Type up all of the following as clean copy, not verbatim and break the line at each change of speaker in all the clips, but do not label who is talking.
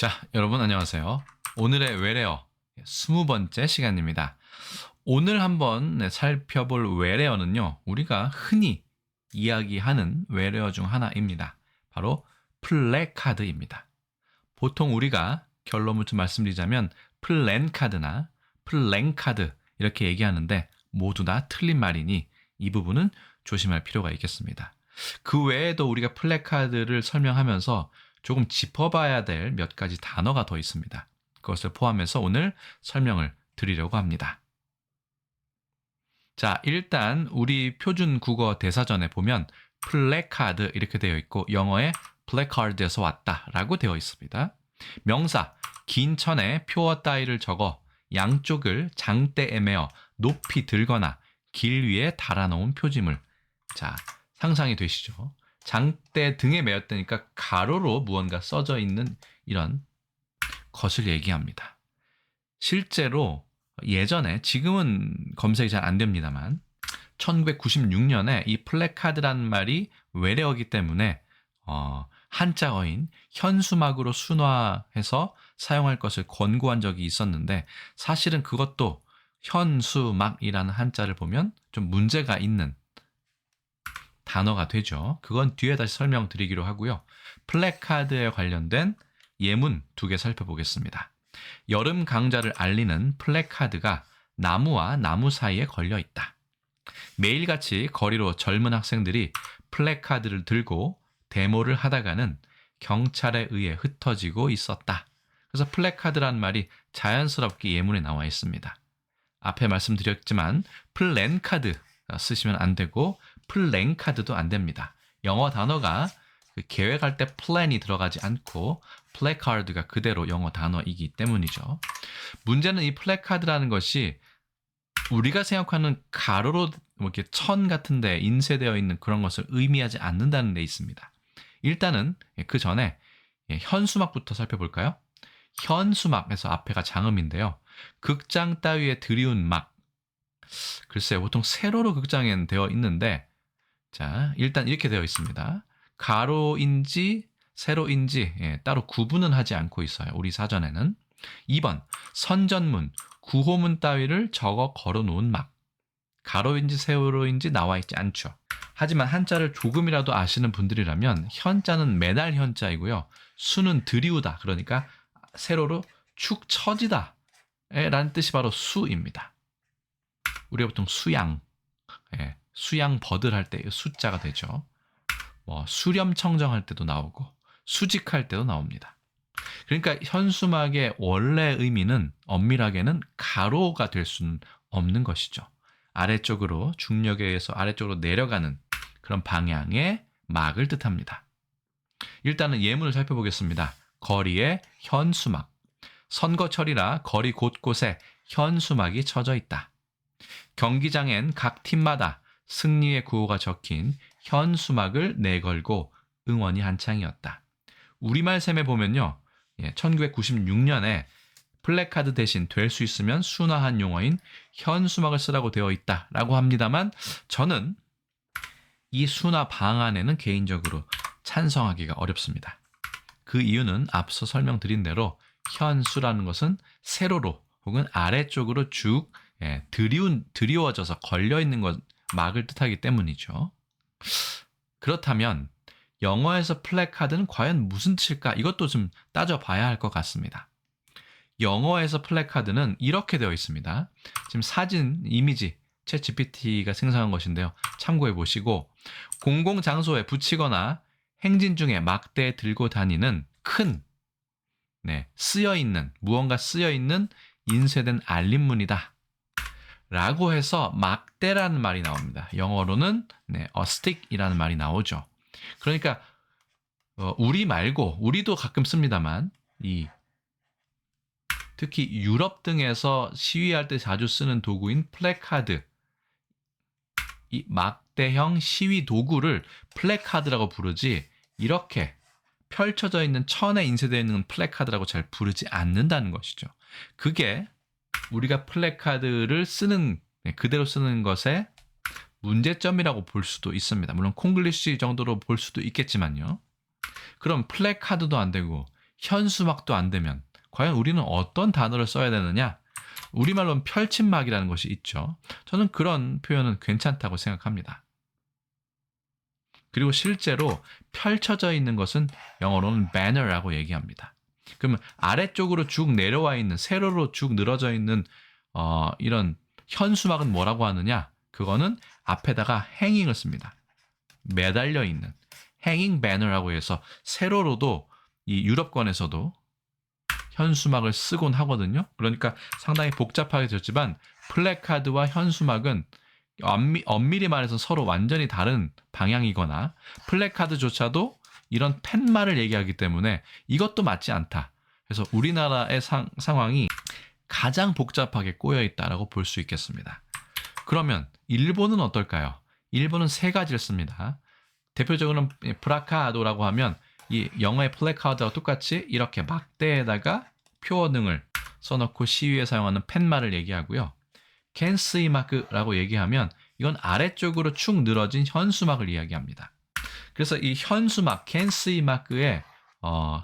자, 여러분 안녕하세요. 오늘의 외래어 20번째 시간입니다. 오늘 한번 살펴볼 외래어는요. 우리가 흔히 이야기하는 외래어 중 하나입니다. 바로 플래카드입니다. 보통 우리가 결론부터 말씀드리자면 플랜카드나 플랭카드 이렇게 얘기하는데 모두 다 틀린 말이니 이 부분은 조심할 필요가 있겠습니다. 그 외에도 우리가 플래카드를 설명하면서 조금 짚어봐야 될 몇 가지 단어가 더 있습니다. 그것을 포함해서 오늘 설명을 드리려고 합니다. 자, 일단 우리 표준 국어 대사전에 보면 플래카드 이렇게 되어 있고 영어에 플래카드에서 왔다라고 되어 있습니다. 명사, 긴 천에 표어 따위를 적어 양쪽을 장대에 매어 높이 들거나 길 위에 달아놓은 표지물. 자, 상상이 되시죠? 장대 등에 매었다니까 가로로 무언가 써져 있는 이런 것을 얘기합니다. 실제로 예전에, 지금은 검색이 잘 안 됩니다만 1996년에 이 플래카드라는 말이 외래어이기 때문에 한자어인 현수막으로 순화해서 사용할 것을 권고한 적이 있었는데, 사실은 그것도 현수막이라는 한자를 보면 좀 문제가 있는 단어가 되죠. 그건 뒤에 다시 설명드리기로 하고요. 플래카드에 관련된 예문 2개 살펴보겠습니다. 여름 강좌를 알리는 플래카드가 나무와 나무 사이에 걸려 있다. 매일같이 거리로 젊은 학생들이 플래카드를 들고 데모를 하다가는 경찰에 의해 흩어지고 있었다. 그래서 플래카드라는 말이 자연스럽게 예문에 나와 있습니다. 앞에 말씀드렸지만 플랜카드 쓰시면 안 되고 플랜카드도 안 됩니다. 영어 단어가 계획할 때 플랜이 들어가지 않고 플래카드가 그대로 영어 단어이기 때문이죠. 문제는 이 플래카드라는 것이 우리가 생각하는 가로로 이렇게 천 같은 데 인쇄되어 있는 그런 것을 의미하지 않는다는 데 있습니다. 일단은 그 전에 현수막부터 살펴볼까요? 현수막에서 앞에가 장음인데요. 극장 따위에 들이운 막. 글쎄요, 보통 세로로 극장에는 되어 있는데, 자, 일단 이렇게 되어 있습니다. 가로인지 세로인지 따로 구분은 하지 않고 있어요. 우리 사전에는. 2번, 선전문, 구호문 따위를 적어 걸어놓은 막. 가로인지 세로인지 나와 있지 않죠. 하지만 한자를 조금이라도 아시는 분들이라면 현자는 매달 현자이고요. 수는 들이우다, 그러니까 세로로 축 처지다 라는 뜻이 바로 수입니다. 우리가 보통 수양, 수양 버들 할 때 수자가 되죠. 수렴 청정할 때도 나오고 수직할 때도 나옵니다. 그러니까 현수막의 원래 의미는 엄밀하게는 가로가 될 수는 없는 것이죠. 아래쪽으로, 중력에 의해서 아래쪽으로 내려가는 그런 방향의 막을 뜻합니다. 일단은 예문을 살펴보겠습니다. 거리에 현수막. 선거철이라 거리 곳곳에 현수막이 쳐져 있다. 경기장엔 각 팀마다 승리의 구호가 적힌 현수막을 내걸고 응원이 한창이었다. 우리말 셈에 보면요, 1996년에 플래카드 대신 될 수 있으면 순화한 용어인 현수막을 쓰라고 되어 있다라고 합니다만, 저는 이 순화 방안에는 개인적으로 찬성하기가 어렵습니다. 그 이유는 앞서 설명드린 대로 현수라는 것은 세로로 혹은 아래쪽으로 쭉 드리워져서 걸려있는 것, 막을 뜻하기 때문이죠. 그렇다면 영어에서 플래카드는 과연 무슨 뜻일까? 이것도 좀 따져봐야 할 것 같습니다. 영어에서 플래카드는 이렇게 되어 있습니다. 지금 사진, 이미지, 챗GPT가 생성한 것인데요. 참고해 보시고, 공공장소에 붙이거나 행진 중에 막대에 들고 다니는 큰, 쓰여있는, 무언가 쓰여있는 인쇄된 알림문이다 라고 해서 막대라는 말이 나옵니다. 영어로는 a stick이라는 말이 나오죠. 그러니까 우리 말고, 우리도 가끔 씁니다만, 특히 유럽 등에서 시위할 때 자주 쓰는 도구인 플래카드, 이 막대형 시위 도구를 플래카드라고 부르지, 이렇게 펼쳐져 있는 천에 인쇄되어 있는 플래카드라고 잘 부르지 않는다는 것이죠. 그게 우리가 플래카드를 그대로 쓰는 것의 문제점이라고 볼 수도 있습니다. 물론 콩글리시 정도로 볼 수도 있겠지만요. 그럼 플래카드도 안 되고 현수막도 안 되면 과연 우리는 어떤 단어를 써야 되느냐? 우리말로는 펼침막이라는 것이 있죠. 저는 그런 표현은 괜찮다고 생각합니다. 그리고 실제로 펼쳐져 있는 것은 영어로는 banner라고 얘기합니다. 그러면 아래쪽으로 쭉 내려와 있는, 세로로 쭉 늘어져 있는 이런 현수막은 뭐라고 하느냐? 그거는 앞에다가 hanging을 씁니다. 매달려 있는 hanging banner라고 해서 세로로도 이 유럽권에서도 현수막을 쓰곤 하거든요. 그러니까 상당히 복잡하게 되었지만 플래카드와 현수막은 엄밀히 말해서 서로 완전히 다른 방향이거나 플래카드조차도 이런 팻말을 얘기하기 때문에 이것도 맞지 않다. 그래서 우리나라의 상황이 가장 복잡하게 꼬여 있다라고 볼 수 있겠습니다. 그러면 일본은 어떨까요? 일본은 세 가지를 씁니다. 대표적으로는 프라카도라고 하면 이 영어의 플래카드와 똑같이 이렇게 막대에다가 표어등을 써놓고 시위에 사용하는 팻말을 얘기하고요. 캔스이마크라고 얘기하면 이건 아래쪽으로 축 늘어진 현수막을 이야기합니다. 그래서 이 현수막, 캔스이마크의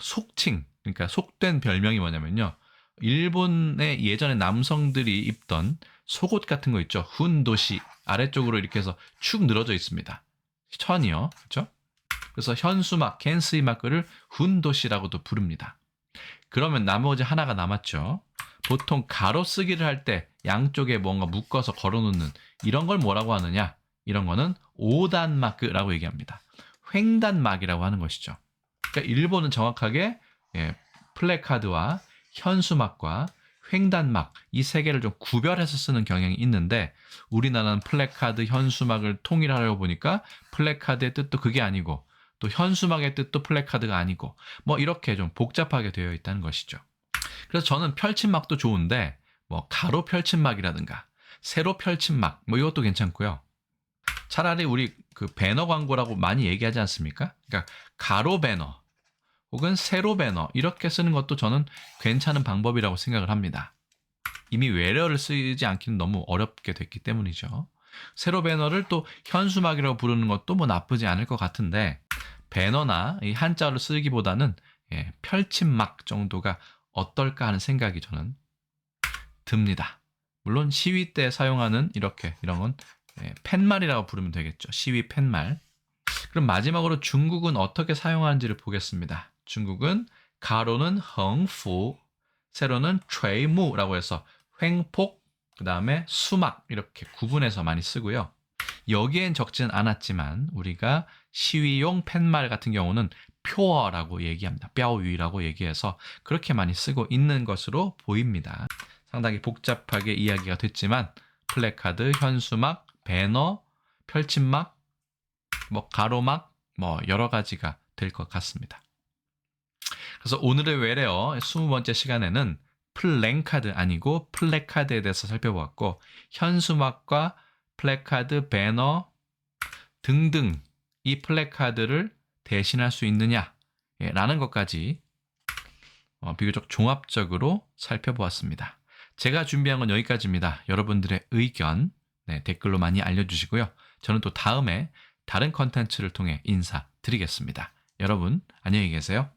속칭, 그러니까 속된 별명이 뭐냐면요. 일본의 예전에 남성들이 입던 속옷 같은 거 있죠. 훈도시 아래쪽으로 이렇게 해서 축 늘어져 있습니다. 천이요. 그렇죠? 그래서 현수막, 캔스이마크를 훈도시라고도 부릅니다. 그러면 나머지 하나가 남았죠. 보통 가로 쓰기를 할 때 양쪽에 뭔가 묶어서 걸어놓는 이런 걸 뭐라고 하느냐? 이런 거는 오단마크라고 얘기합니다. 횡단막이라고 하는 것이죠. 그러니까 일본은 정확하게 플래카드와 현수막과 횡단막 이 세 개를 좀 구별해서 쓰는 경향이 있는데 우리나라는 플래카드, 현수막을 통일하려고 보니까 플래카드의 뜻도 그게 아니고 또 현수막의 뜻도 플래카드가 아니고 뭐 이렇게 좀 복잡하게 되어 있다는 것이죠. 그래서 저는 펼침막도 좋은데 뭐 가로 펼침막이라든가 세로 펼침막 뭐 이것도 괜찮고요. 차라리 우리 그 배너 광고라고 많이 얘기하지 않습니까? 그러니까 가로 배너 혹은 세로 배너 이렇게 쓰는 것도 저는 괜찮은 방법이라고 생각을 합니다. 이미 외래어를 쓰지 않기는 너무 어렵게 됐기 때문이죠. 세로 배너를 또 현수막이라고 부르는 것도 뭐 나쁘지 않을 것 같은데 배너나 이 한자어를 쓰기보다는 펼침막 정도가 어떨까 하는 생각이 저는 듭니다. 물론 시위 때 사용하는 이런 건 팻말이라고 부르면 되겠죠. 시위 팻말. 그럼 마지막으로 중국은 어떻게 사용하는지를 보겠습니다. 중국은 가로는 헝푸, 세로는 최무라고 해서 횡폭, 그 다음에 수막 이렇게 구분해서 많이 쓰고요. 여기엔 적지는 않았지만 우리가 시위용 팻말 같은 경우는 표어라고 얘기합니다. 뼈위라고 얘기해서 그렇게 많이 쓰고 있는 것으로 보입니다. 상당히 복잡하게 이야기가 됐지만 플래카드, 현수막, 배너, 펼침막, 뭐 가로막, 뭐 여러 가지가 될 것 같습니다. 그래서 오늘의 외래어 20번째 시간에는 플랜카드 아니고 플래카드에 대해서 살펴보았고 현수막과 플래카드, 배너 등등 이 플래카드를 대신할 수 있느냐 라는 것까지 비교적 종합적으로 살펴보았습니다. 제가 준비한 건 여기까지입니다. 여러분들의 의견 댓글로 많이 알려주시고요. 저는 또 다음에 다른 컨텐츠를 통해 인사드리겠습니다. 여러분 안녕히 계세요.